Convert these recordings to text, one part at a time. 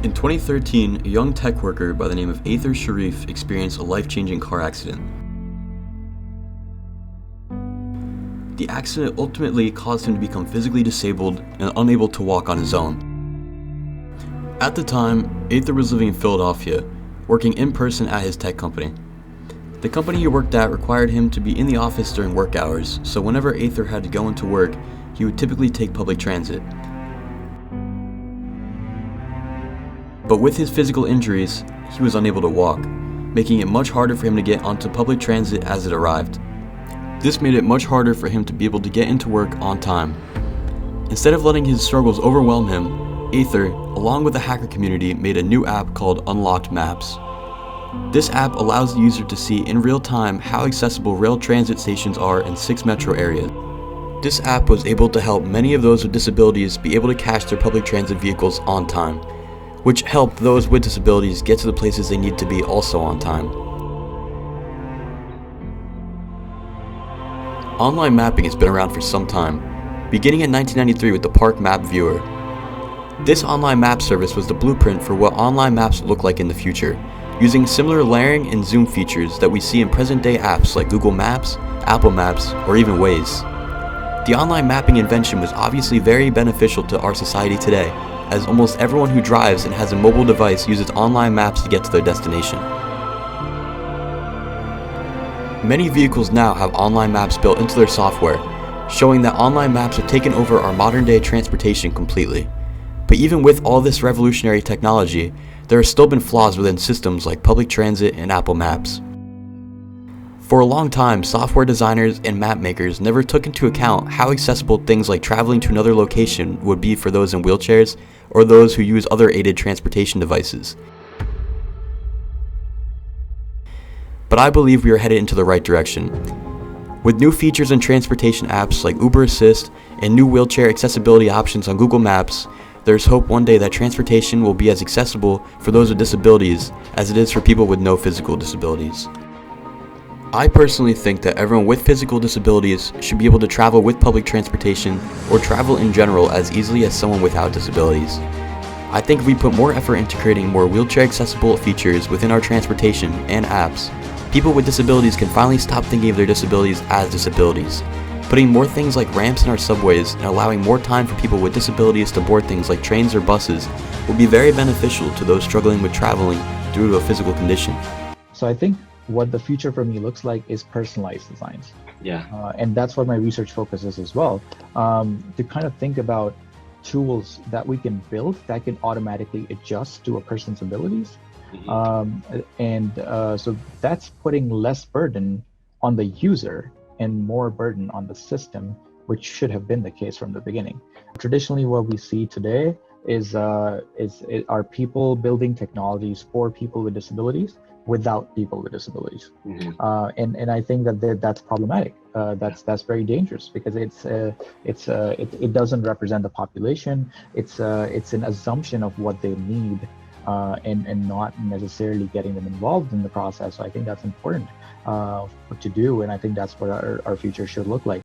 In 2013, a young tech worker by the name of Aether Sharif experienced a life-changing car accident. The accident ultimately caused him to become physically disabled and unable to walk on his own. At the time, Aether was living in Philadelphia, working in person at his tech company. The company he worked at required him to be in the office during work hours, so whenever Aether had to go into work, he would typically take public transit. But with his physical injuries, he was unable to walk, making it much harder for him to get onto public transit as it arrived. This made it much harder for him to be able to get into work on time. Instead of letting his struggles overwhelm him, Aether, along with the hacker community, made a new app called Unlocked Maps. This app allows the user to see in real time how accessible rail transit stations are in 6 metro areas. This app was able to help many of those with disabilities be able to catch their public transit vehicles on time, which helped those with disabilities get to the places they need to be also on time. Online mapping has been around for some time, beginning in 1993 with the Park Map Viewer. This online map service was the blueprint for what online maps would look like in the future, using similar layering and zoom features that we see in present-day apps like Google Maps, Apple Maps, or even Waze. The online mapping invention was obviously very beneficial to our society today, as almost everyone who drives and has a mobile device uses online maps to get to their destination. Many vehicles now have online maps built into their software, showing that online maps have taken over our modern-day transportation completely. But even with all this revolutionary technology, there have still been flaws within systems like public transit and Apple Maps. For a long time, software designers and map makers never took into account how accessible things like traveling to another location would be for those in wheelchairs or those who use other aided transportation devices. But I believe we are headed into the right direction. With new features in transportation apps like Uber Assist and new wheelchair accessibility options on Google Maps, there's hope one day that transportation will be as accessible for those with disabilities as it is for people with no physical disabilities. I personally think that everyone with physical disabilities should be able to travel with public transportation or travel in general as easily as someone without disabilities. I think if we put more effort into creating more wheelchair accessible features within our transportation and apps, people with disabilities can finally stop thinking of their disabilities as disabilities. Putting more things like ramps in our subways and allowing more time for people with disabilities to board things like trains or buses will be very beneficial to those struggling with traveling due to a physical condition. So I think what the future for me looks like is personalized designs. And that's what my research focuses as well, to kind of think about tools that we can build that can automatically adjust to a person's abilities. So that's putting less burden on the user and more burden on the system, which should have been the case from the beginning. Traditionally, what we see today is are people building technologies for people with disabilities without people with disabilities, and I think that's problematic. That's very dangerous because it doesn't represent the population. It's an assumption of what they need, and not necessarily getting them involved in the process. So I think that's important to do, and I think that's what our future should look like.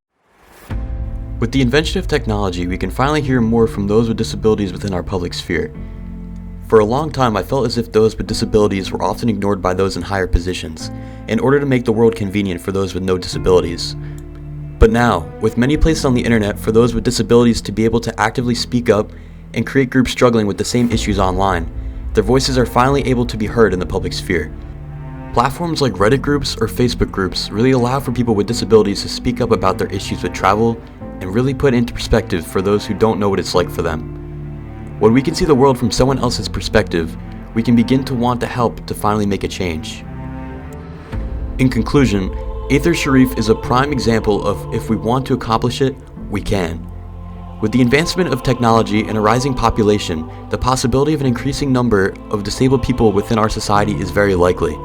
With the invention of technology, we can finally hear more from those with disabilities within our public sphere. For a long time, I felt as if those with disabilities were often ignored by those in higher positions, in order to make the world convenient for those with no disabilities. But now, with many places on the internet for those with disabilities to be able to actively speak up and create groups struggling with the same issues online, their voices are finally able to be heard in the public sphere. Platforms like Reddit groups or Facebook groups really allow for people with disabilities to speak up about their issues with travel and really put into perspective for those who don't know what it's like for them. When we can see the world from someone else's perspective, we can begin to want to help to finally make a change. In conclusion, Aether Sharif is a prime example of if we want to accomplish it, we can. With the advancement of technology and a rising population, the possibility of an increasing number of disabled people within our society is very likely.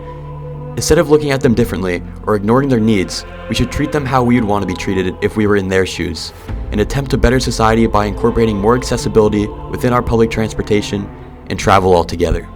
Instead of looking at them differently or ignoring their needs, we should treat them how we would want to be treated if we were in their shoes, and attempt to better society by incorporating more accessibility within our public transportation and travel altogether.